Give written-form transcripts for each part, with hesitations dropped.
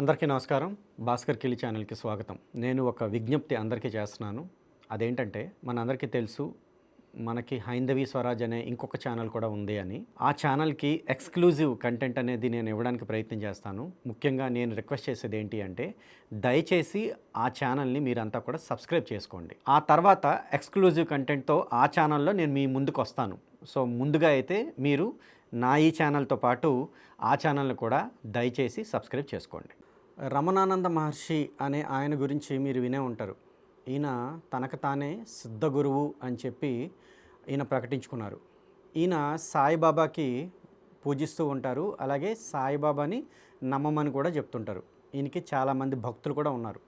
అందరికీ నమస్కారం. భాస్కర్ కిలి ఛానల్‌కి స్వాగతం. నేను ఒక విజ్ఞప్తి అందరికీ చేస్తున్నాను. అదేంటంటే మనందరికీ తెలుసు మనకి హైందవి స్వరాజ్ అనే ఇంకొక ఛానల్ కూడా ఉంది అని. ఆ ఛానల్‌కి ఎక్స్‌క్లూజివ్ కంటెంట్ అనేది నేను ఇవ్వడానికి ప్రయత్నం చేస్తాను. ముఖ్యంగా నేను రిక్వెస్ట్ చేసేది ఏంటి అంటే దయచేసి ఆ ఛానల్‌ని మీరంతా కూడా సబ్స్క్రైబ్ చేసుకోండి. ఆ తర్వాత ఎక్స్‌క్లూజివ్ కంటెంట్‌తో ఆ ఛానల్‌లో నేను మీ ముందుకొస్తాను. సో ముందుగా అయితే మీరు నా ఈ ఛానల్‌తో పాటు ఆ ఛానల్‌ని కూడా దయచేసి సబ్స్క్రైబ్ చేసుకోండి. రమణానంద మహర్షి అనే ఆయన గురించి మీరు వినే ఉంటారు. ఈయన తనకు తానే సిద్ధ గురువు అని చెప్పి ఈయన ప్రకటించుకున్నారు. ఈయన సాయిబాబాకి పూజిస్తూ ఉంటారు. అలాగే సాయిబాబాని నమ్మమని కూడా చెప్తుంటారు. ఈయనకి చాలామంది భక్తులు కూడా ఉన్నారు.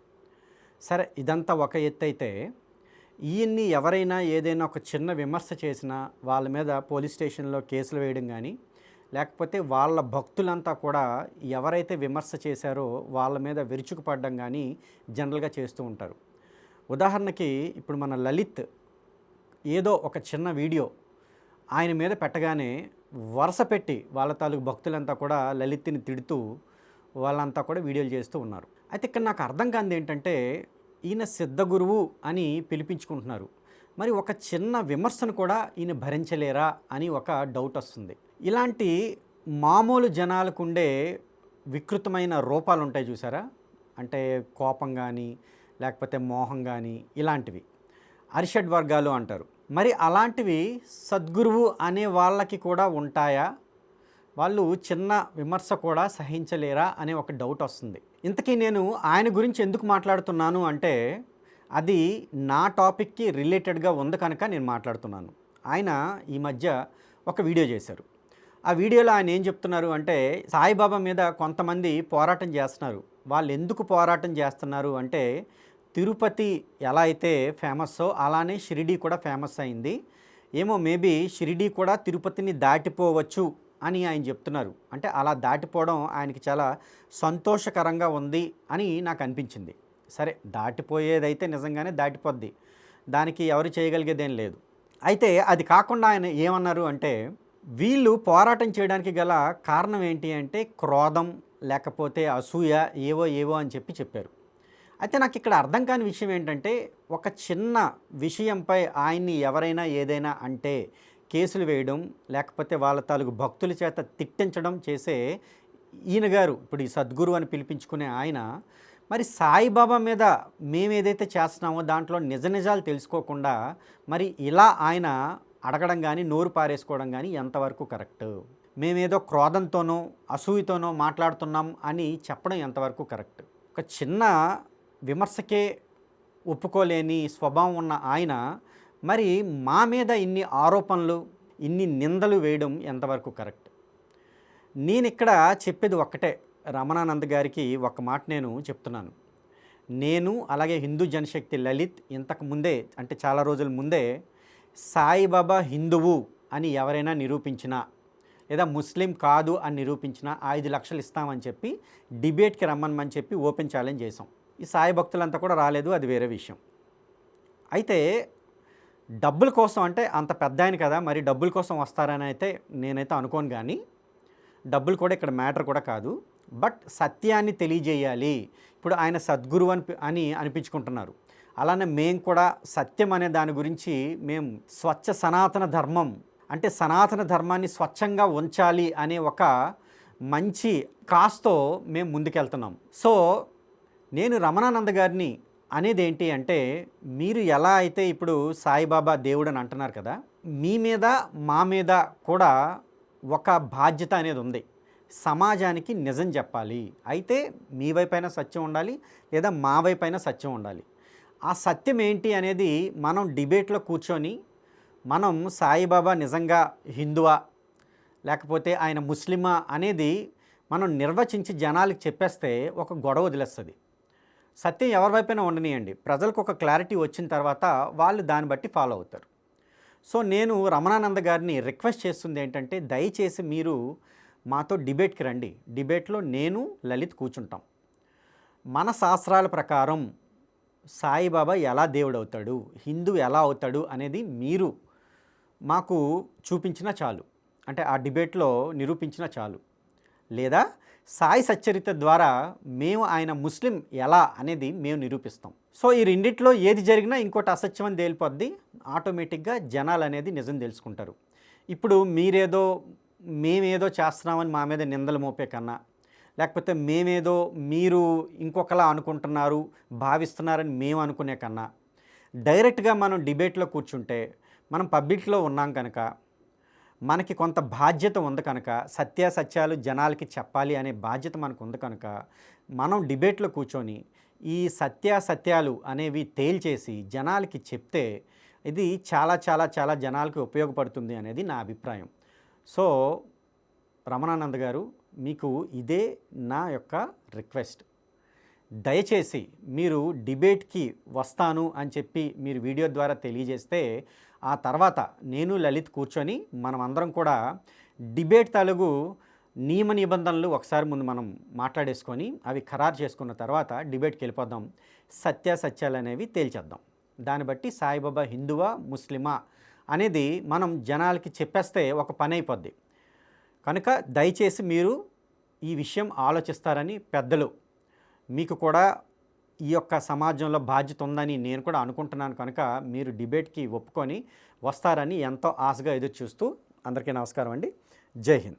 సరే, ఇదంతా ఒక ఎత్తు అయితే ఈయన్ని ఎవరైనా ఏదైనా ఒక చిన్న విమర్శ చేసినా వాళ్ళ మీద పోలీస్ స్టేషన్లో కేసులు వేయడం కానీ, లేకపోతే వాళ్ళ భక్తులంతా కూడా ఎవరైతే విమర్శ చేశారో వాళ్ళ మీద విరుచుకుపడడం కానీ జనరల్గా చేస్తూ ఉంటారు. ఉదాహరణకి ఇప్పుడు మన లలిత్ ఏదో ఒక చిన్న వీడియో ఆయన మీద పెట్టగానే వరుస పెట్టి వాళ్ళ తాలూకు భక్తులంతా కూడా లలిత్ని తిడుతూ వాళ్ళంతా కూడా వీడియోలు చేస్తూ ఉన్నారు. అయితే ఇక్కడ నాకు అర్థం కానిది ఏంటంటే ఈయన సిద్ధ గురువు అని పిలిపించుకుంటున్నారు. మరి ఒక చిన్న విమర్శను కూడా ఈయన భరించలేరా అని ఒక డౌట్ వస్తుంది. ఇలాంటి మామూలు జనాలకు ఉండే వికృతమైన రూపాలు ఉంటాయి చూసారా, అంటే కోపం కానీ లేకపోతే మోహం కానీ ఇలాంటివి అరిషడ్ వర్గాలు అంటారు. మరి అలాంటివి సద్గురువు అనే వాళ్ళకి కూడా ఉంటాయా? వాళ్ళు చిన్న విమర్శ కూడా సహించలేరా అనే ఒక డౌట్ వస్తుంది. ఇంతకీ నేను ఆయన గురించి ఎందుకు మాట్లాడుతున్నాను అంటే అది నా టాపిక్కి రిలేటెడ్గా ఉంది కనుక నేను మాట్లాడుతున్నాను. ఆయన ఈ మధ్య ఒక వీడియో చేశారు. ఆ వీడియోలో ఆయన ఏం చెప్తున్నారు అంటే సాయిబాబా మీద కొంతమంది పోరాటం చేస్తున్నారు. వాళ్ళు ఎందుకు పోరాటం చేస్తున్నారు అంటే తిరుపతి ఎలా అయితే ఫేమస్సో అలానే షిరిడీ కూడా ఫేమస్ అయింది. ఏమో మేబీ షిరిడీ కూడా తిరుపతిని దాటిపోవచ్చు అని ఆయన చెప్తున్నారు. అంటే అలా దాటిపోవడం ఆయనకి చాలా సంతోషకరంగా ఉంది అని నాకు అనిపించింది. సరే, దాటిపోయేదైతే నిజంగానే దాటిపోద్ది, దానికి ఎవరు చేయగలిగేదేం లేదు. అయితే అది కాకుండా ఆయన ఏమన్నారు అంటే వీళ్ళు పోరాటం చేయడానికి గల కారణం ఏంటి అంటే క్రోధం లేకపోతే అసూయ ఏవో అని చెప్పారు. అయితే నాకు ఇక్కడ అర్థం కాని విషయం ఏంటంటే ఒక చిన్న విషయంపై ఆయన్ని ఎవరైనా ఏదైనా అంటే కేసులు వేయడం లేకపోతే వాళ్ళ తాలూకు భక్తుల చేత తిట్టించడం చేసే ఈయన గారు, ఇప్పుడు ఈ సద్గురు అని పిలిపించుకునే ఆయన, మరి సాయిబాబా మీద మేము ఏదైతే చేస్తున్నామో దాంట్లో నిజాలు తెలుసుకోకుండా మరి ఇలా ఆయన అడగడం కానీ నోరు పారేసుకోవడం కానీ ఎంతవరకు కరెక్ట్? మేమేదో క్రోధంతోనో అసూయతోనో మాట్లాడుతున్నాం అని చెప్పడం ఎంతవరకు కరెక్ట్? ఒక చిన్న విమర్శకే ఒప్పుకోలేని స్వభావం ఉన్న ఆయన మరి మా మీద ఇన్ని ఆరోపణలు ఇన్ని నిందలు వేయడం ఎంతవరకు కరెక్ట్? నేను ఇక్కడ చెప్పేది ఒక్కటే, రమణానంద్ గారికి ఒక మాట నేను చెప్తున్నాను. నేను అలాగే హిందూ జనశక్తి లలిత్ ఇంతకు ముందే అంటే చాలా రోజుల ముందే సాయిబాబా హిందువు అని ఎవరైనా నిరూపించినా లేదా ముస్లిం కాదు అని నిరూపించినా 5 లక్షలు ఇస్తామని చెప్పి డిబేట్కి రమ్మని చెప్పి ఓపెన్ ఛాలెంజ్ చేసాం. ఈ సాయి భక్తులంతా కూడా రాలేదు, అది వేరే విషయం. అయితే డబ్బుల కోసం అంటే అంత పెద్ద ఆయన కదా, మరి డబ్బుల కోసం వస్తారని అయితే నేనైతే అనుకోను. కానీ డబ్బులు కూడా ఇక్కడ మ్యాటర్ కూడా కాదు. బట్ సత్యాన్ని తెలియజేయాలి. ఇప్పుడు ఆయన సద్గురు అని అనిపించుకుంటున్నారు. అలానే మేము కూడా సత్యం అనే దాని గురించి మేము స్వచ్ఛ సనాతన ధర్మం అంటే సనాతన ధర్మాన్ని స్వచ్ఛంగా ఉంచాలి అనే ఒక మంచి కాస్తో మేము ముందుకెళ్తున్నాం. సో నేను రమణానంద గారిని అనేది ఏంటి అంటే మీరు ఎలా అయితే ఇప్పుడు సాయిబాబా దేవుడు అని అంటున్నారు కదా, మీ మీద మా మీద కూడా ఒక బాధ్యత అనేది ఉంది. సమాజానికి నిజం చెప్పాలి. అయితే మీ వైపైన సత్యం ఉండాలి లేదా మా వైపైన సత్యం ఉండాలి. ఆ సత్యం ఏంటి అనేది మనం డిబేట్లో కూర్చొని మనం సాయిబాబా నిజంగా హిందువా లేకపోతే ఆయన ముస్లిమా అనేది మనం నిర్వచించి జనాలకు చెప్పేస్తే ఒక గొడవ వదిలేస్తుంది. సత్యం ఎవరి వైపైనా ఉండనియండి, ప్రజలకు ఒక క్లారిటీ వచ్చిన తర్వాత వాళ్ళు దాన్ని బట్టి ఫాలో అవుతారు. సో నేను రమణానంద గారిని రిక్వెస్ట్ చేస్తుంది ఏంటంటే దయచేసి మీరు మాతో డిబేట్కి రండి. డిబేట్లో నేను లలిత్ కూర్చుంటాం. మన శాస్త్రాల ప్రకారం సాయిబాబా ఎలా దేవుడు అవుతాడు, హిందువు ఎలా అవుతాడు అనేది మీరు మాకు చూపించినా చాలు, అంటే ఆ డిబేట్లో నిరూపించినా చాలు. లేదా సాయి సచ్చరిత ద్వారా మేము ఆయన ముస్లిం ఎలా అనేది మేము నిరూపిస్తాం. సో ఈ రెండిట్లో ఏది జరిగినా ఇంకోటి అసత్యం అని తేలిపోద్ది. ఆటోమేటిక్గా జనాలు అనేది నిజం తెలుసుకుంటారు. ఇప్పుడు మేమేదో చేస్తున్నామని మా మీద నిందలు మోపే కన్నా, లేకపోతే మీరు ఇంకొకలా అనుకుంటున్నారు, భావిస్తున్నారని మేము అనుకునే కన్నా, డైరెక్ట్గా మనం డిబేట్లో కూర్చుంటే మనం పబ్లిక్లో ఉన్నాం కనుక, మనకి కొంత బాధ్యత ఉంది కనుక, సత్యాసత్యాలు జనాలకి చెప్పాలి అనే బాధ్యత మనకు ఉంది కనుక, మనం డిబేట్లో కూర్చొని ఈ సత్యాసత్యాలు అనేవి తేల్చేసి జనాలకి చెప్తే ఇది చాలా చాలా చాలా జనాలకి ఉపయోగపడుతుంది అనేది నా అభిప్రాయం. సో రమణానంద్ గారు, మీకు ఇదే నా యొక్క రిక్వెస్ట్. దయచేసి మీరు డిబేట్కి వస్తాను అని చెప్పి మీరు వీడియో ద్వారా తెలియజేస్తే, ఆ తర్వాత నేను లలిత్ కూర్చొని మనం అందరం కూడా డిబేట్ తాలూకు నియమ నిబంధనలు ఒకసారి ముందు మనం మాట్లాడేసుకొని అవి ఖరారు చేసుకున్న తర్వాత డిబేట్కి వెళ్ళిపోదాం. సత్యాసత్యాలు అనేవి తేల్చేద్దాం. దాన్ని బట్టి సాయిబాబా హిందువా ముస్లిమా అనేది మనం జనాలకి చెప్పేస్తే ఒక పని అయిపోద్ది. కనుక దయచేసి మీరు ఈ విషయం ఆలోచిస్తారని పెద్దలు, మీకు కూడా ఈ యొక్క సమాజంలో బాధ్యత ఉందని నేను కూడా అనుకుంటున్నాను కనుక మీరు డిబేట్కి ఒప్పుకొని వస్తారని ఎంతో ఆశగా ఎదురు చూస్తూ అందరికీ నమస్కారం అండి. జై హింద్.